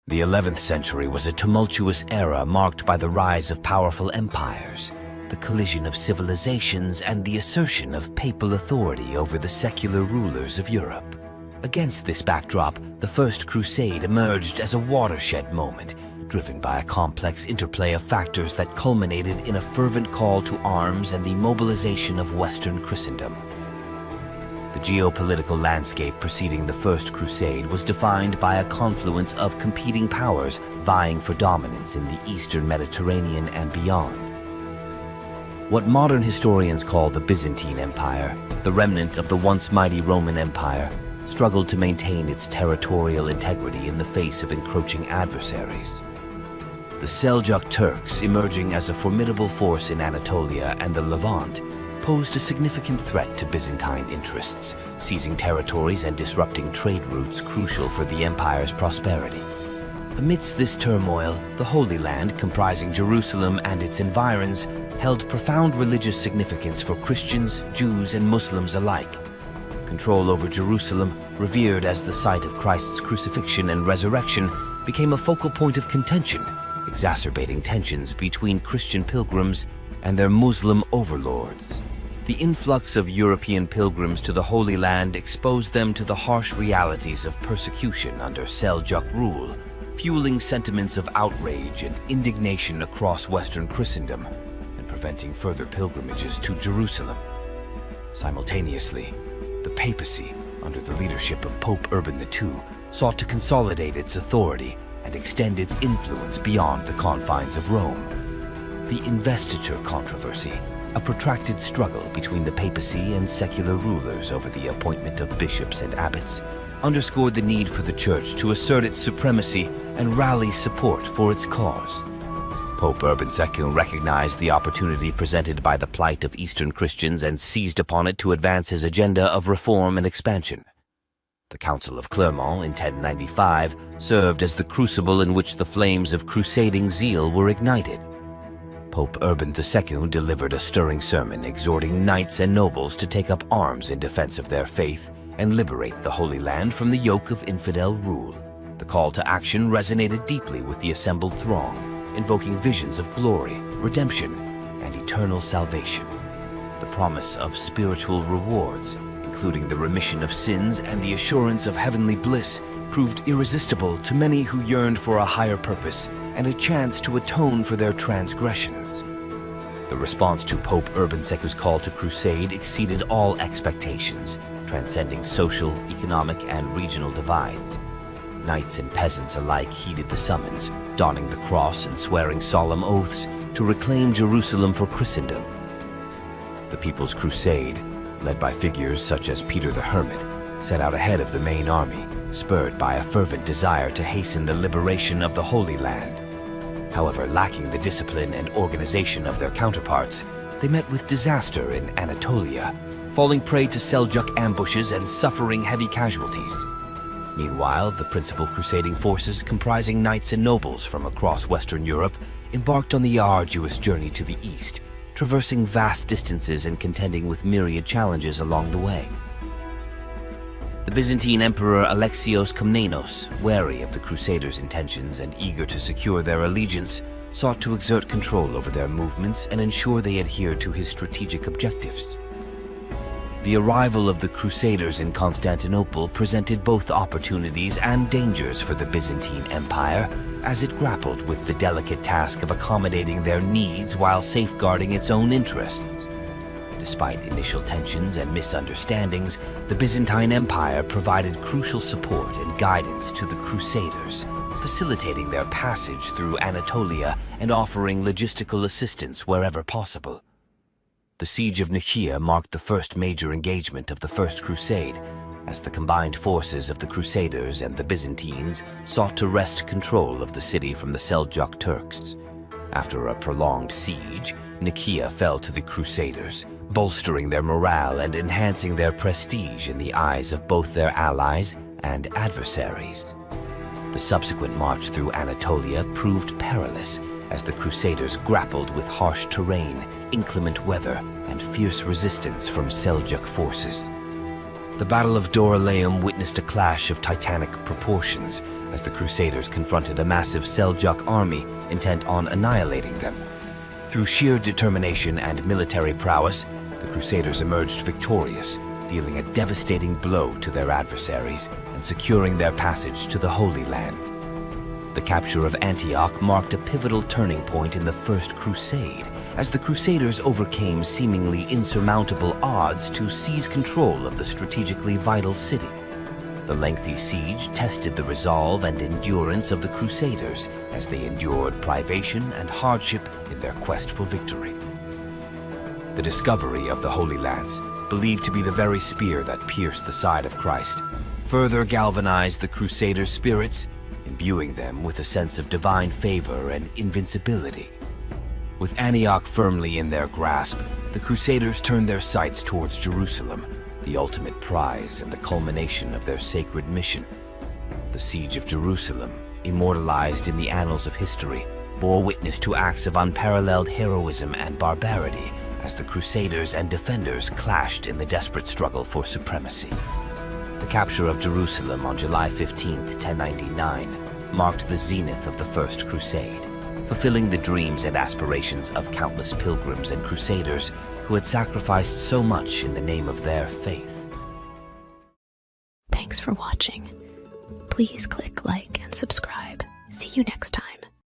The 11th century was a tumultuous era marked by the rise of powerful empires, the collision of civilizations, and the assertion of papal authority over the secular rulers of Europe. Against this backdrop, the First Crusade emerged as a watershed moment, driven by a complex interplay of factors that culminated in a fervent call to arms and the mobilization of Western Christendom. The geopolitical landscape preceding the First Crusade was defined by a confluence of competing powers vying for dominance in the Eastern Mediterranean and beyond. What modern historians call the Byzantine Empire, the remnant of the once mighty Roman Empire, struggled to maintain its territorial integrity in the face of encroaching adversaries. The Seljuk Turks, emerging as a formidable force in Anatolia and the Levant, posed a significant threat to Byzantine interests, seizing territories and disrupting trade routes crucial for the empire's prosperity. Amidst this turmoil, the Holy Land, comprising Jerusalem and its environs, held profound religious significance for Christians, Jews, and Muslims alike. Control over Jerusalem, revered as the site of Christ's crucifixion and resurrection, became a focal point of contention, exacerbating tensions between Christian pilgrims and their Muslim overlords. The influx of European pilgrims to the Holy Land exposed them to the harsh realities of persecution under Seljuk rule, fueling sentiments of outrage and indignation across Western Christendom and preventing further pilgrimages to Jerusalem. Simultaneously, the papacy, under the leadership of Pope Urban II, sought to consolidate its authority and extend its influence beyond the confines of Rome. The investiture controversy, a protracted struggle between the papacy and secular rulers over the appointment of bishops and abbots, underscored the need for the Church to assert its supremacy and rally support for its cause. Pope Urban II recognized the opportunity presented by the plight of Eastern Christians and seized upon it to advance his agenda of reform and expansion. The Council of Clermont in 1095 served as the crucible in which the flames of crusading zeal were ignited. Pope Urban II delivered a stirring sermon exhorting knights and nobles to take up arms in defense of their faith and liberate the Holy Land from the yoke of infidel rule. The call to action resonated deeply with the assembled throng, invoking visions of glory, redemption, and eternal salvation. The promise of spiritual rewards, including the remission of sins and the assurance of heavenly bliss, proved irresistible to many who yearned for a higher purpose and a chance to atone for their transgressions. The response to Pope Urban II's call to crusade exceeded all expectations, transcending social, economic, and regional divides. Knights and peasants alike heeded the summons, donning the cross and swearing solemn oaths to reclaim Jerusalem for Christendom. The People's Crusade, led by figures such as Peter the Hermit, set out ahead of the main army, spurred by a fervent desire to hasten the liberation of the Holy Land. However, lacking the discipline and organization of their counterparts, they met with disaster in Anatolia, falling prey to Seljuk ambushes and suffering heavy casualties. Meanwhile, the principal crusading forces, comprising knights and nobles from across Western Europe, embarked on the arduous journey to the east, traversing vast distances and contending with myriad challenges along the way. The Byzantine Emperor Alexios Komnenos, wary of the Crusaders' intentions and eager to secure their allegiance, sought to exert control over their movements and ensure they adhered to his strategic objectives. The arrival of the Crusaders in Constantinople presented both opportunities and dangers for the Byzantine Empire, as it grappled with the delicate task of accommodating their needs while safeguarding its own interests. Despite initial tensions and misunderstandings, the Byzantine Empire provided crucial support and guidance to the Crusaders, facilitating their passage through Anatolia and offering logistical assistance wherever possible. The Siege of Nicaea marked the first major engagement of the First Crusade, as the combined forces of the Crusaders and the Byzantines sought to wrest control of the city from the Seljuk Turks. After a prolonged siege, Nicaea fell to the Crusaders, bolstering their morale and enhancing their prestige in the eyes of both their allies and adversaries. The subsequent march through Anatolia proved perilous, as the Crusaders grappled with harsh terrain, inclement weather, and fierce resistance from Seljuk forces. The Battle of Dorylaeum witnessed a clash of titanic proportions as the Crusaders confronted a massive Seljuk army intent on annihilating them. Through sheer determination and military prowess, the Crusaders emerged victorious, dealing a devastating blow to their adversaries and securing their passage to the Holy Land. The capture of Antioch marked a pivotal turning point in the First Crusade, as the Crusaders overcame seemingly insurmountable odds to seize control of the strategically vital city. The lengthy siege tested the resolve and endurance of the Crusaders as they endured privation and hardship in their quest for victory. The discovery of the Holy Lance, believed to be the very spear that pierced the side of Christ, further galvanized the Crusaders' spirits, imbuing them with a sense of divine favor and invincibility. With Antioch firmly in their grasp, the Crusaders turned their sights towards Jerusalem, the ultimate prize and the culmination of their sacred mission. The Siege of Jerusalem, immortalized in the annals of history, bore witness to acts of unparalleled heroism and barbarity as the Crusaders and defenders clashed in the desperate struggle for supremacy. The capture of Jerusalem on July 15, 1099, marked the zenith of the First Crusade, fulfilling the dreams and aspirations of countless pilgrims and crusaders who had sacrificed so much in the name of their faith. Thanks for watching. Please click like and subscribe. See you next time.